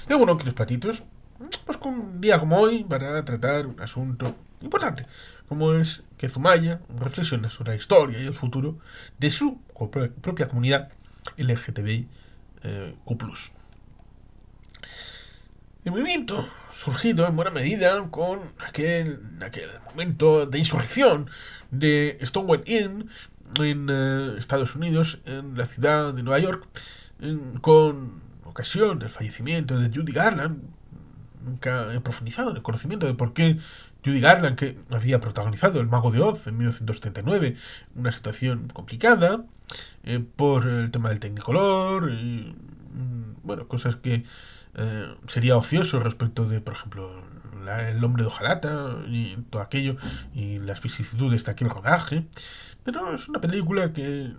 Qué bueno que los platitos, pues con un día como hoy, para tratar un asunto importante, como es que Zumaya reflexiona sobre la historia y el futuro de su propia comunidad LGTBI Q+. El movimiento, surgido en buena medida con aquel momento de insurrección de Stonewall Inn en Estados Unidos, en la ciudad de Nueva York, con ocasión del fallecimiento de Judy Garland. Nunca he profundizado en el conocimiento de por qué Judy Garland, que había protagonizado El Mago de Oz en 1979, una situación complicada, por el tema del Technicolor y, bueno, cosas que sería ocioso respecto de, por ejemplo, el hombre de hojalata y todo aquello y las vicisitudes de aquel rodaje. Pero es una película que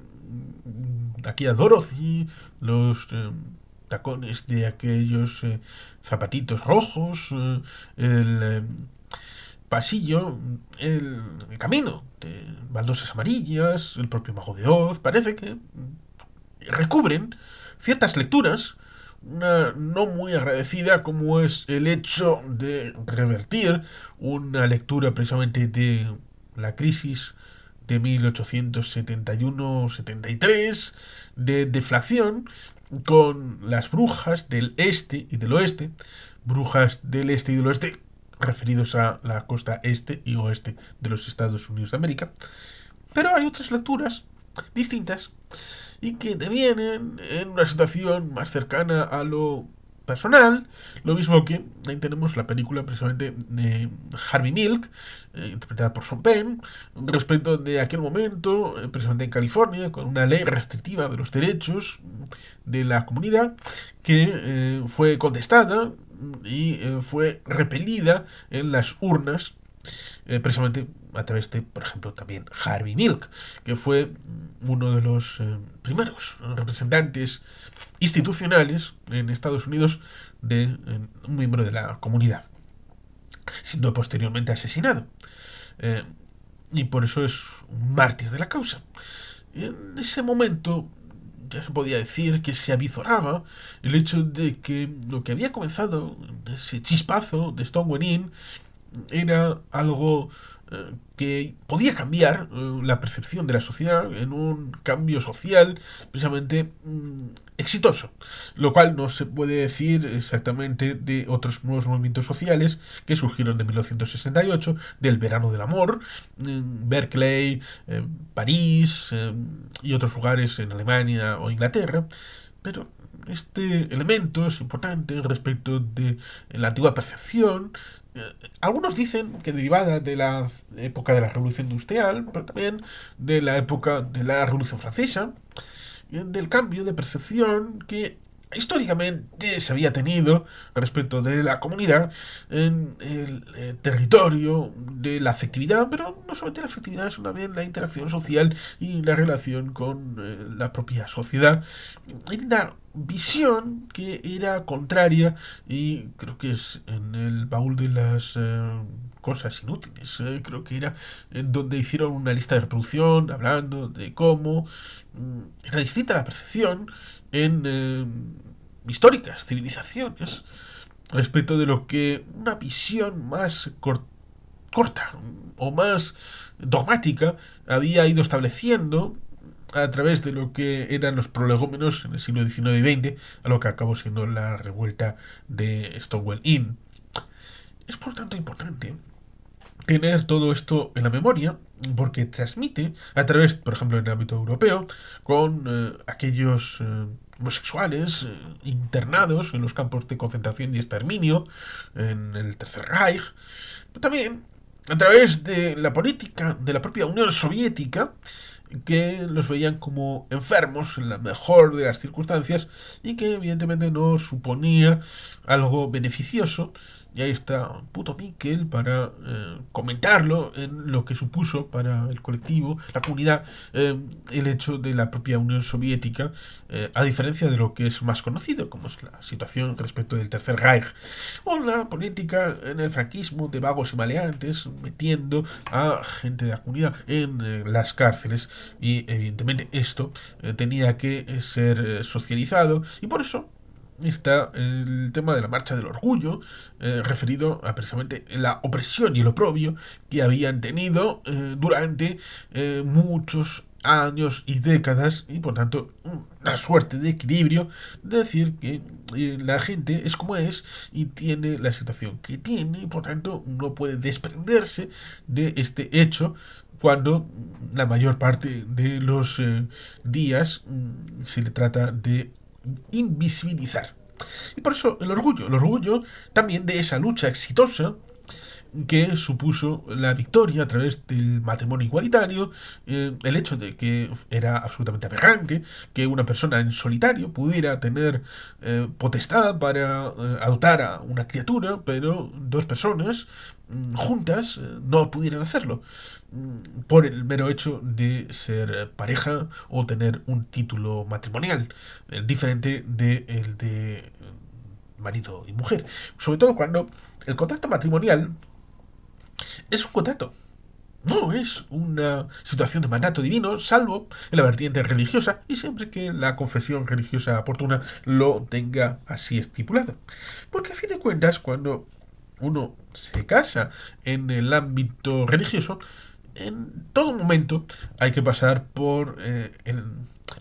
aquí a Dorothy, los tacones de aquellos zapatitos rojos, el pasillo, el camino de baldosas amarillas, el propio Mago de Oz, parece que recubren ciertas lecturas, una no muy agradecida como es el hecho de revertir una lectura precisamente de la crisis de 1871-73, de deflación, con las brujas del este y del oeste, brujas del este y del oeste referidos a la costa este y oeste de los Estados Unidos de América. Pero hay otras lecturas distintas y que devienen en una situación más cercana a lo personal, lo mismo que ahí tenemos la película precisamente de Harvey Milk, interpretada por Sean Penn, respecto de aquel momento, precisamente en California, con una ley restrictiva de los derechos de la comunidad que fue contestada y fue repelida en las urnas, precisamente a través de, por ejemplo, también Harvey Milk, que fue uno de los primeros representantes institucionales en Estados Unidos de un miembro de la comunidad, siendo posteriormente asesinado. Eh, y por eso es un mártir de la causa. En ese momento ya se podía decir que se avizoraba el hecho de que lo que había comenzado, ese chispazo de Stonewall Inn, era algo que podía cambiar la percepción de la sociedad en un cambio social precisamente exitoso, lo cual no se puede decir exactamente de otros nuevos movimientos sociales que surgieron de 1968, del verano del amor, Berkeley, París y otros lugares en Alemania o Inglaterra, pero este elemento es importante respecto de la antigua percepción. Algunos dicen que derivada de la época de la Revolución Industrial, pero también de la época de la Revolución Francesa, del cambio de percepción que históricamente se había tenido respecto de la comunidad en el territorio de la afectividad, pero no solamente la afectividad, sino también la interacción social y la relación con la propia sociedad, y la visión que era contraria, y creo que es en el baúl de las cosas inútiles, creo que era en donde hicieron una lista de reproducción hablando de cómo era distinta la percepción en históricas civilizaciones respecto de lo que una visión más corta o más dogmática había ido estableciendo a través de lo que eran los prolegómenos en el siglo XIX y XX, a lo que acabó siendo la revuelta de Stonewall Inn. Es por tanto importante tener todo esto en la memoria, porque transmite a través, por ejemplo, en el ámbito europeo, con aquellos homosexuales internados en los campos de concentración y exterminio, en el Tercer Reich, pero también a través de la política de la propia Unión Soviética, que los veían como enfermos en la mejor de las circunstancias y que evidentemente no suponía algo beneficioso. Y ahí está puto Miquel para comentarlo en lo que supuso para el colectivo, la comunidad, el hecho de la propia Unión Soviética, a diferencia de lo que es más conocido, como es la situación respecto del Tercer Reich, o la política en el franquismo de vagos y maleantes, metiendo a gente de la comunidad en las cárceles, y evidentemente esto tenía que ser socializado, y por eso está el tema de la marcha del orgullo, referido a precisamente la opresión y el oprobio que habían tenido durante muchos años y décadas, y por tanto una suerte de equilibrio, de decir que la gente es como es y tiene la situación que tiene, y por tanto no puede desprenderse de este hecho cuando la mayor parte de los días se le trata de invisibilizar. Y por eso el orgullo también de esa lucha exitosa que supuso la victoria a través del matrimonio igualitario, el hecho de que era absolutamente aberrante que una persona en solitario pudiera tener potestad para adoptar a una criatura, pero dos personas juntas no pudieran hacerlo por el mero hecho de ser pareja o tener un título matrimonial diferente de el de marido y mujer, sobre todo cuando el contrato matrimonial es un contrato. No es una situación de mandato divino, salvo en la vertiente religiosa y siempre que la confesión religiosa oportuna lo tenga así estipulado. Porque a fin de cuentas, cuando uno se casa en el ámbito religioso, en todo momento hay que pasar por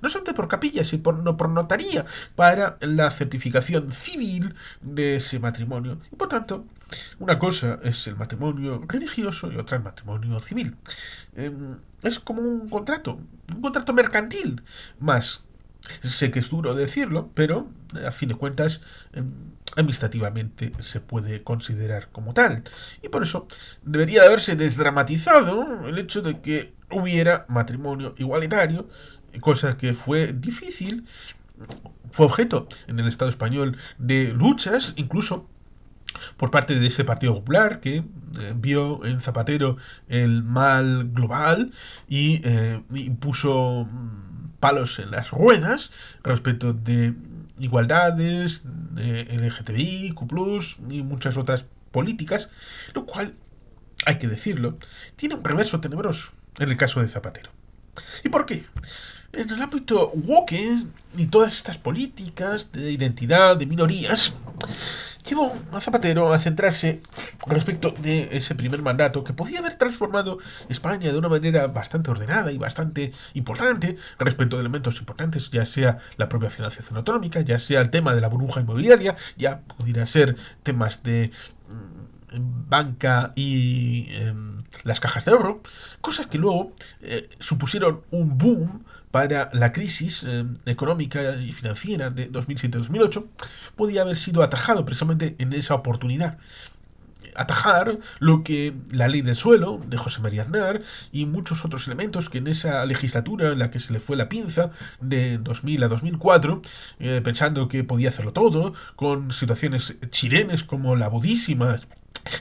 no solamente por capilla, sino por notaría para la certificación civil de ese matrimonio. Y por tanto, una cosa es el matrimonio religioso y otra el matrimonio civil. Es como un contrato mercantil más. Sé que es duro decirlo, pero a fin de cuentas, administrativamente se puede considerar como tal. Y por eso debería de haberse desdramatizado el hecho de que hubiera matrimonio igualitario, cosa que fue difícil, fue objeto en el Estado español de luchas, incluso por parte de ese Partido Popular que vio en Zapatero el mal global y puso palos en las ruedas respecto de igualdades, de LGTBI, Q+, y muchas otras políticas, lo cual, hay que decirlo, tiene un reverso tenebroso en el caso de Zapatero. ¿Y por qué? En el ámbito woke y todas estas políticas de identidad, de minorías, llevó a Zapatero a centrarse respecto de ese primer mandato que podía haber transformado España de una manera bastante ordenada y bastante importante respecto de elementos importantes, ya sea la propia financiación autonómica, ya sea el tema de la burbuja inmobiliaria, ya pudiera ser temas de banca y las cajas de ahorro, cosas que luego supusieron un boom para la crisis económica y financiera de 2007-2008, podía haber sido atajado precisamente en esa oportunidad. Atajar lo que la ley del suelo de José María Aznar y muchos otros elementos que en esa legislatura en la que se le fue la pinza de 2000 a 2004, pensando que podía hacerlo todo, con situaciones chilenes como la budísima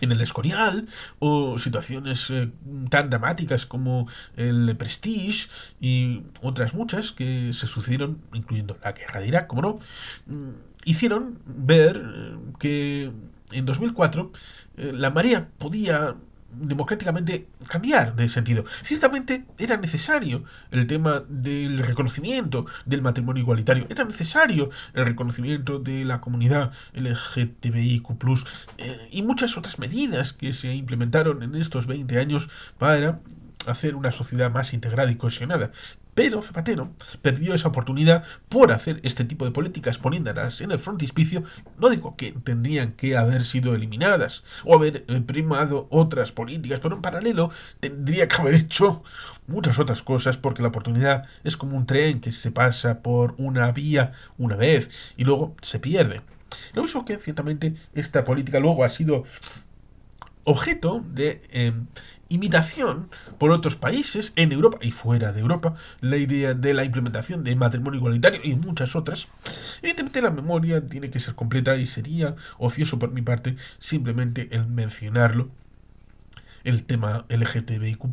en el Escorial, o situaciones tan dramáticas como el Prestige y otras muchas que se sucedieron, incluyendo la guerra de Irak, como no, hicieron ver que en 2004 la marea podía democráticamente cambiar de sentido. Ciertamente era necesario el tema del reconocimiento del matrimonio igualitario, era necesario el reconocimiento de la comunidad LGTBIQ+, y muchas otras medidas que se implementaron en estos 20 años para hacer una sociedad más integrada y cohesionada. Pero Zapatero perdió esa oportunidad por hacer este tipo de políticas poniéndolas en el frontispicio. No digo que tendrían que haber sido eliminadas o haber primado otras políticas, pero en paralelo tendría que haber hecho muchas otras cosas porque la oportunidad es como un tren que se pasa por una vía una vez y luego se pierde. Lo mismo que ciertamente esta política luego ha sido objeto de imitación por otros países en Europa y fuera de Europa, la idea de la implementación de matrimonio igualitario y muchas otras. Evidentemente la memoria tiene que ser completa y sería ocioso por mi parte simplemente el mencionarlo, el tema LGTBIQ+,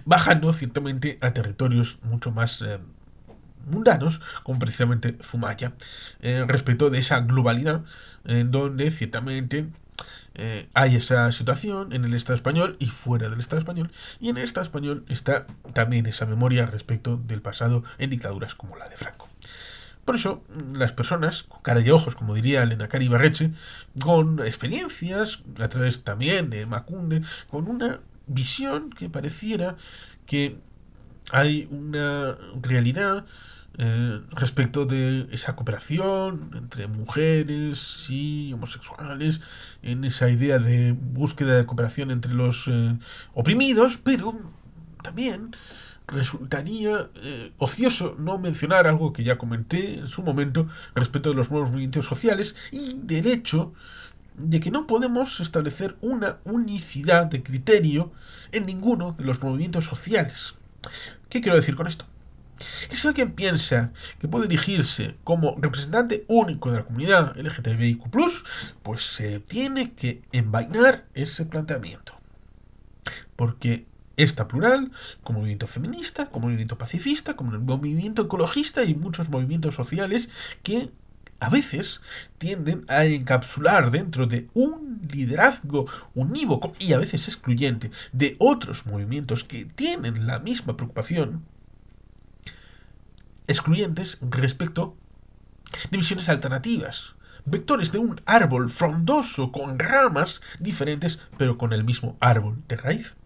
bajando ciertamente a territorios mucho más mundanos, como precisamente Zumaya, respecto de esa globalidad en donde ciertamente hay esa situación en el Estado español y fuera del Estado español, y en el Estado español está también esa memoria respecto del pasado en dictaduras como la de Franco. Por eso, las personas con cara y ojos, como diría Lehendakari Ibarretxe, con experiencias, a través también de Emakunde, con una visión que pareciera que hay una realidad respecto de esa cooperación entre mujeres y homosexuales, en esa idea de búsqueda de cooperación entre los oprimidos, pero también resultaría ocioso no mencionar algo que ya comenté en su momento respecto de los nuevos movimientos sociales y del hecho de que no podemos establecer una unicidad de criterio en ninguno de los movimientos sociales. ¿Qué quiero decir con esto? Que si alguien piensa que puede erigirse como representante único de la comunidad LGTBIQ+, pues se tiene que envainar ese planteamiento. Porque está plural, como movimiento feminista, como movimiento pacifista, como movimiento ecologista y muchos movimientos sociales que a veces tienden a encapsular dentro de un liderazgo unívoco y a veces excluyente de otros movimientos que tienen la misma preocupación, excluyentes respecto de visiones alternativas, vectores de un árbol frondoso con ramas diferentes pero con el mismo árbol de raíz.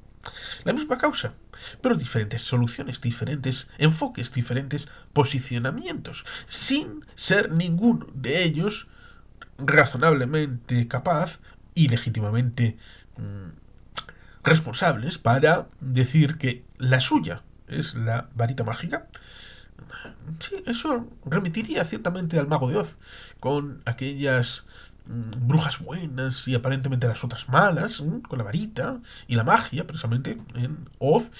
La misma causa, pero diferentes soluciones, diferentes enfoques, diferentes posicionamientos, sin ser ninguno de ellos razonablemente capaz y legítimamente responsables para decir que la suya es la varita mágica. Sí, eso remitiría ciertamente al Mago de Oz, con aquellas brujas buenas y aparentemente las otras malas, con la varita y la magia, precisamente, en Oz.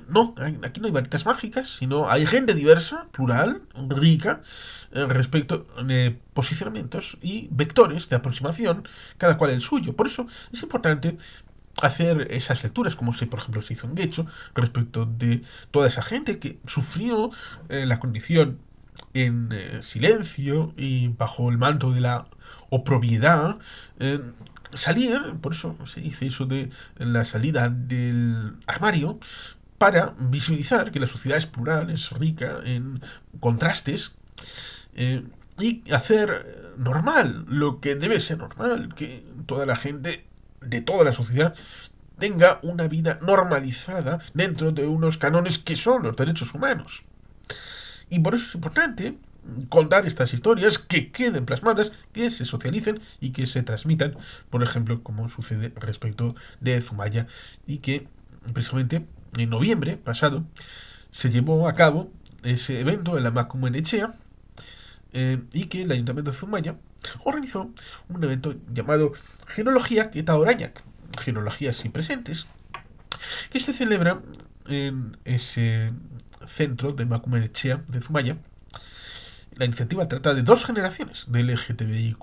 No, aquí no hay varitas mágicas, sino hay gente diversa, plural, rica, respecto de posicionamientos y vectores de aproximación, cada cual el suyo. Por eso es importante hacer esas lecturas, como por ejemplo se hizo en Getxo, respecto de toda esa gente que sufrió la condición en silencio y bajo el manto de la oprobiedad, salir, por eso se dice eso de la salida del armario, para visibilizar que la sociedad es plural, es rica en contrastes, y hacer normal lo que debe ser normal, que toda la gente de toda la sociedad tenga una vida normalizada dentro de unos cánones que son los derechos humanos. Y por eso es importante contar estas historias, que queden plasmadas, que se socialicen y que se transmitan, por ejemplo, como sucede respecto de Zumaya, y que precisamente en noviembre pasado se llevó a cabo ese evento en la Emakume Etxea, y que el Ayuntamiento de Zumaya organizó un evento llamado Genealogía Eta Orañak, genealogías y presentes, que se celebra en ese centro de Emakume Etxea de Zumaya. La iniciativa trata de dos generaciones de LGTBIQ+,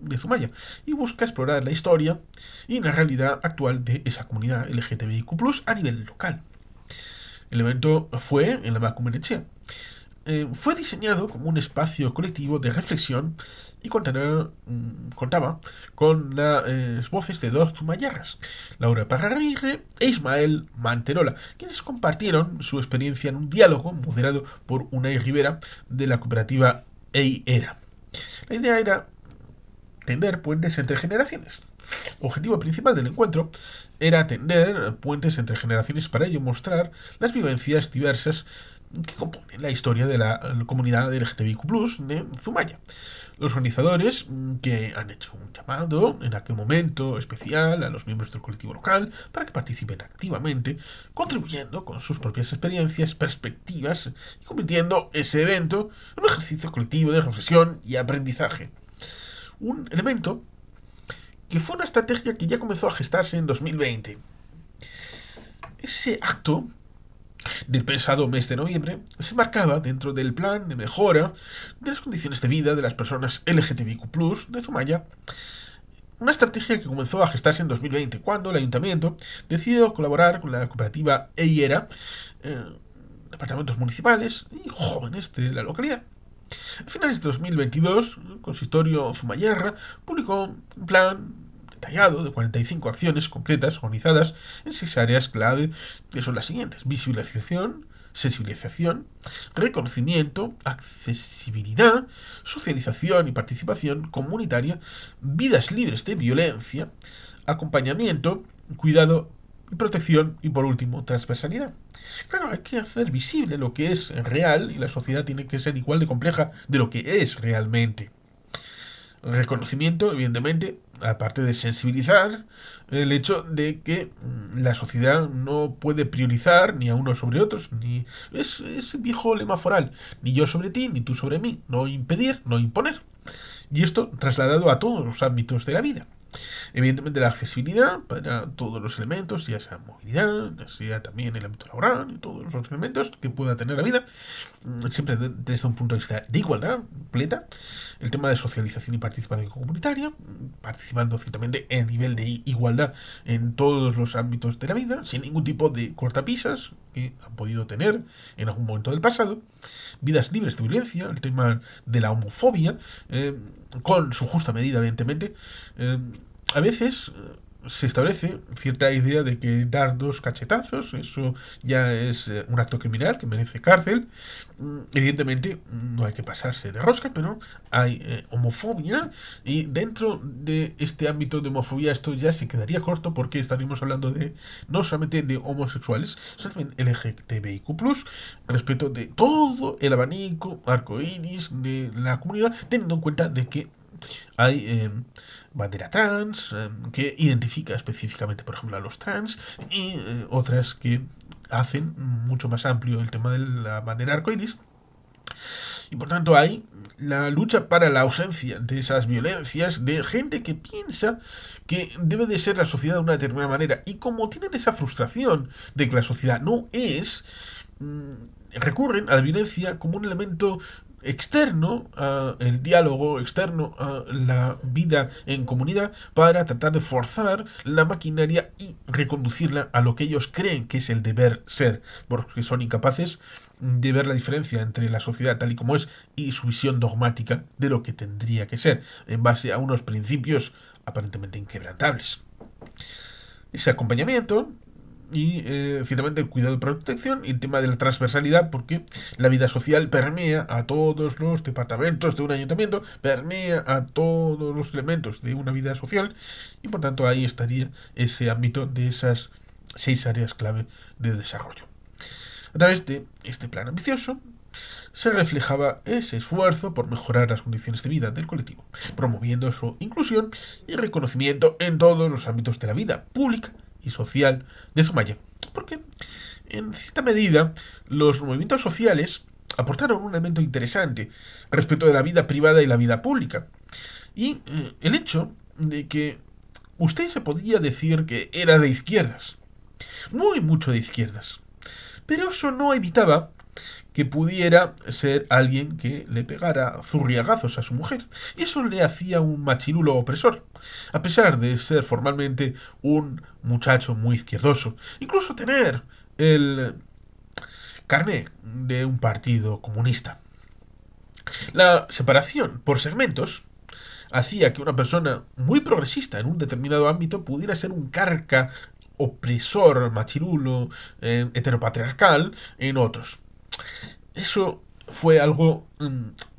de Zumaya, y busca explorar la historia y la realidad actual de esa comunidad LGTBIQ+, a nivel local. El evento fue en la Emakume Etxea. Fue diseñado como un espacio colectivo de reflexión y contaba con las voces de dos zumayarras, Laura Parraguirre e Ismael Manterola, quienes compartieron su experiencia en un diálogo moderado por Unai Rivera de la cooperativa EIERA. La idea era tender puentes entre generaciones. El objetivo principal del encuentro era tender puentes entre generaciones, para ello mostrar las vivencias diversas que componen la historia de la comunidad LGTBIQ+, de Zumaya. Los organizadores, que han hecho un llamado en aquel momento especial a los miembros del colectivo local para que participen activamente, contribuyendo con sus propias experiencias, perspectivas y convirtiendo ese evento en un ejercicio colectivo de reflexión y aprendizaje. Un elemento que fue una estrategia que ya comenzó a gestarse en 2020. Ese acto del pasado mes de noviembre se marcaba dentro del plan de mejora de las condiciones de vida de las personas LGTBIQ+, de Zumaya, una estrategia que comenzó a gestarse en 2020, cuando el ayuntamiento decidió colaborar con la cooperativa EIERA, departamentos municipales y jóvenes de la localidad. A finales de 2022, el consistorio Zumayarra publicó un plan detallado de 45 acciones concretas organizadas en 6 áreas clave, que son las siguientes: visibilización, sensibilización, reconocimiento, accesibilidad, socialización y participación comunitaria, vidas libres de violencia, acompañamiento, cuidado y protección y por último transversalidad. Claro, hay que hacer visible lo que es real y la sociedad tiene que ser igual de compleja de lo que es realmente. Reconocimiento, evidentemente, aparte de sensibilizar, el hecho de que la sociedad no puede priorizar ni a unos sobre otros, ni es viejo lema foral, ni yo sobre ti, ni tú sobre mí, no impedir, no imponer. Y esto trasladado a todos los ámbitos de la vida. Evidentemente la accesibilidad para todos los elementos, ya sea movilidad, ya sea también el ámbito laboral y todos los elementos que pueda tener la vida, siempre desde un punto de vista de igualdad completa. El tema de socialización y participación comunitaria, participando ciertamente en nivel de igualdad en todos los ámbitos de la vida, sin ningún tipo de cortapisas que han podido tener en algún momento del pasado. Vidas libres de violencia, el tema de la homofobia, con su justa medida, evidentemente. A veces se establece cierta idea de que dar dos cachetazos, eso ya es un acto criminal que merece cárcel. Evidentemente no hay que pasarse de rosca, pero hay homofobia y dentro de este ámbito de homofobia esto ya se quedaría corto porque estaríamos hablando de no solamente de homosexuales, sino también LGTBIQ+, respecto de todo el abanico arcoíris de la comunidad, teniendo en cuenta de que hay bandera trans, que identifica específicamente, por ejemplo, a los trans, y otras que hacen mucho más amplio el tema de la bandera arcoiris. Y por tanto hay la lucha para la ausencia de esas violencias, de gente que piensa que debe de ser la sociedad de una determinada manera. Y como tienen esa frustración de que la sociedad no es, recurren a la violencia como un elemento externo al diálogo, externo a la vida en comunidad, para tratar de forzar la maquinaria y reconducirla a lo que ellos creen que es el deber ser, porque son incapaces de ver la diferencia entre la sociedad tal y como es y su visión dogmática de lo que tendría que ser, en base a unos principios aparentemente inquebrantables. Ese acompañamiento y ciertamente el cuidado y protección y el tema de la transversalidad, porque la vida social permea a todos los departamentos de un ayuntamiento, permea a todos los elementos de una vida social y por tanto ahí estaría ese ámbito de esas 6 áreas clave de desarrollo. A través de este plan ambicioso se reflejaba ese esfuerzo por mejorar las condiciones de vida del colectivo, promoviendo su inclusión y reconocimiento en todos los ámbitos de la vida pública y social de Zumaya. Porque, en cierta medida, los movimientos sociales aportaron un elemento interesante respecto de la vida privada y la vida pública. Y el hecho de que usted se podía decir que era de izquierdas, muy mucho de izquierdas, pero eso no evitaba que pudiera ser alguien que le pegara zurriagazos a su mujer. Y eso le hacía un machirulo opresor, a pesar de ser formalmente un muchacho muy izquierdoso. Incluso tener el carné de un partido comunista. La separación por segmentos hacía que una persona muy progresista en un determinado ámbito pudiera ser un carca opresor, machirulo, heteropatriarcal en otros. Eso fue algo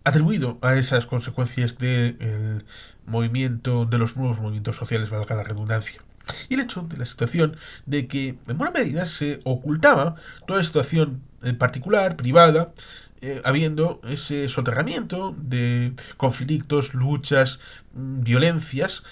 atribuido a esas consecuencias del movimiento, de los nuevos movimientos sociales, valga la redundancia. Y el hecho de la situación de que en buena medida se ocultaba toda la situación particular, privada, habiendo ese soterramiento de conflictos, luchas, violencias,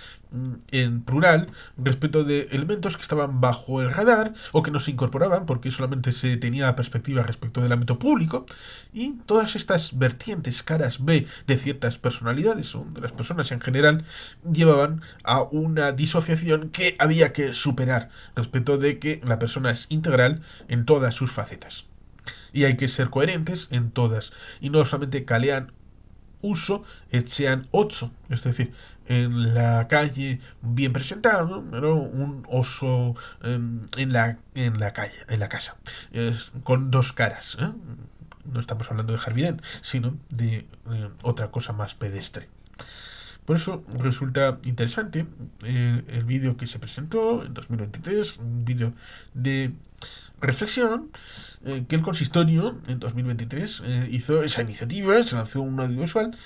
en plural, respecto de elementos que estaban bajo el radar o que no se incorporaban porque solamente se tenía perspectiva respecto del ámbito público, y todas estas vertientes, caras B de ciertas personalidades o de las personas en general, llevaban a una disociación que había que superar respecto de que la persona es integral en todas sus facetas. Y hay que ser coherentes en todas. Y no solamente calean uso, sean 8. Es decir, en la calle bien presentado, pero un oso en la calle, en la casa. Con dos caras. No estamos hablando de Harvey Dent, sino de otra cosa más pedestre. Por eso resulta interesante el vídeo que se presentó en 2023, un vídeo de reflexión que el consistorio en 2023 hizo esa iniciativa, se lanzó un audiovisual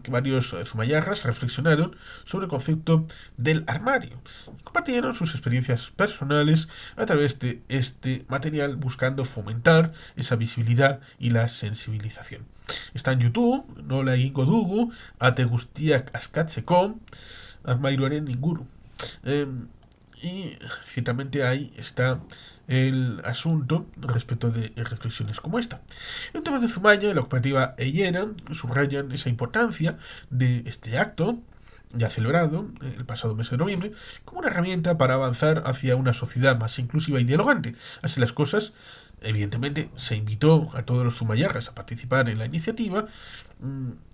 que varios zumayarras reflexionaron sobre el concepto del armario y compartieron sus experiencias personales a través de este material buscando fomentar esa visibilidad y la sensibilización. Está en YouTube, nola egingo dugu, ate guztiak askatzeko, armairuaren inguru. Y ciertamente ahí está el asunto respecto de reflexiones como esta. En temas de Zumaya, la cooperativa Eyera subrayan esa importancia de este acto ya celebrado el pasado mes de noviembre como una herramienta para avanzar hacia una sociedad más inclusiva y dialogante. Así las cosas, evidentemente se invitó a todos los zumayarras a participar en la iniciativa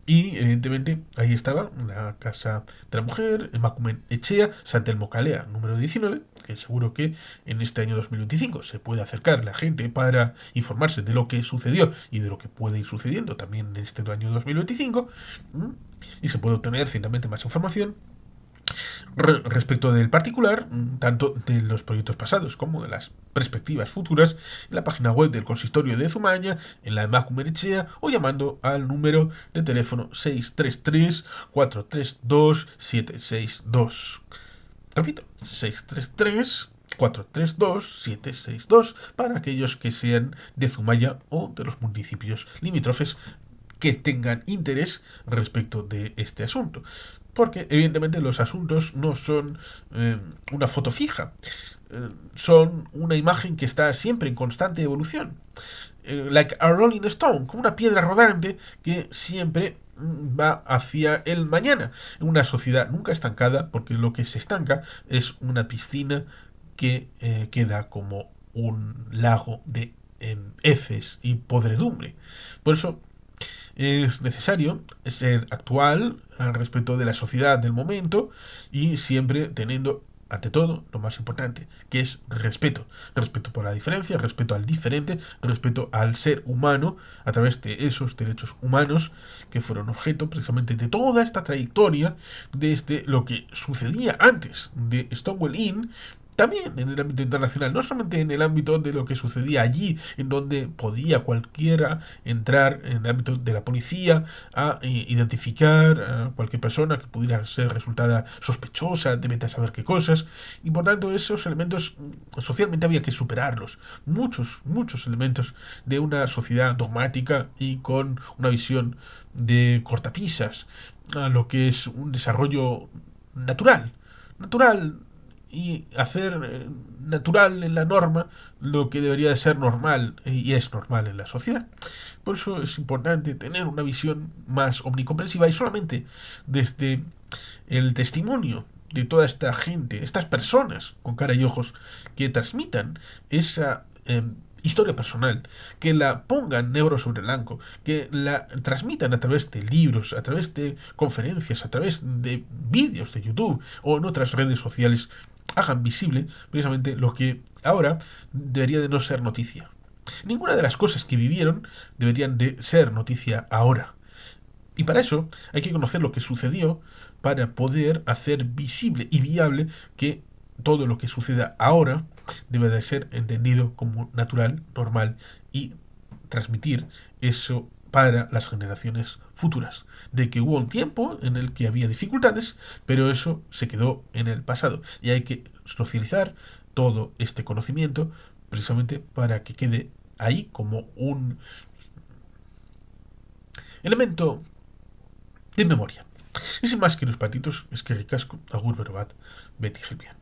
y evidentemente ahí estaba la Casa de la Mujer, Emakumen Etxea, Santelmo Kalea, número 19, que seguro que en este año 2025 se puede acercar la gente para informarse de lo que sucedió y de lo que puede ir sucediendo también en este año 2025 y se puede obtener ciertamente más información respecto del particular, tanto de los proyectos pasados como de las perspectivas futuras, en la página web del Consistorio de Zumaña, en la Emakumen Etxea o llamando al número de teléfono 633-432-762. Repito, 633-432-762 para aquellos que sean de Zumaya o de los municipios limítrofes que tengan interés respecto de este asunto. Porque evidentemente los asuntos no son una foto fija, son una imagen que está siempre en constante evolución. Like a Rolling Stone, como una piedra rodante que siempre va hacia el mañana. Una sociedad nunca estancada, porque lo que se estanca es una piscina que queda como un lago de heces y podredumbre. Por eso es necesario ser actual al respecto de la sociedad del momento y siempre teniendo ante todo lo más importante, que es respeto. Respeto por la diferencia, respeto al diferente, respeto al ser humano a través de esos derechos humanos que fueron objeto precisamente de toda esta trayectoria desde lo que sucedía antes de Stonewall Inn, también en el ámbito internacional, no solamente en el ámbito de lo que sucedía allí, en donde podía cualquiera entrar en el ámbito de la policía a identificar a cualquier persona que pudiera ser resultada sospechosa de vete a saber qué cosas, y por tanto esos elementos socialmente había que superarlos. Muchos elementos de una sociedad dogmática y con una visión de cortapisas a lo que es un desarrollo natural y hacer natural en la norma lo que debería de ser normal y es normal en la sociedad. Por eso es importante tener una visión más omnicomprensiva y solamente desde el testimonio de toda esta gente, estas personas con cara y ojos que transmitan esa historia personal, que la pongan negro sobre blanco, que la transmitan a través de libros, a través de conferencias, a través de vídeos de YouTube o en otras redes sociales, hagan visible precisamente lo que ahora debería de no ser noticia. Ninguna de las cosas que vivieron deberían de ser noticia ahora. Y para eso hay que conocer lo que sucedió para poder hacer visible y viable que todo lo que suceda ahora debe de ser entendido como natural, normal y transmitir eso para las generaciones futuras. De que hubo un tiempo en el que había dificultades, pero eso se quedó en el pasado. Y hay que socializar todo este conocimiento precisamente para que quede ahí como un elemento de memoria. Y sin más que los patitos, es que ricasco, agur berobat, Betty Gelbian.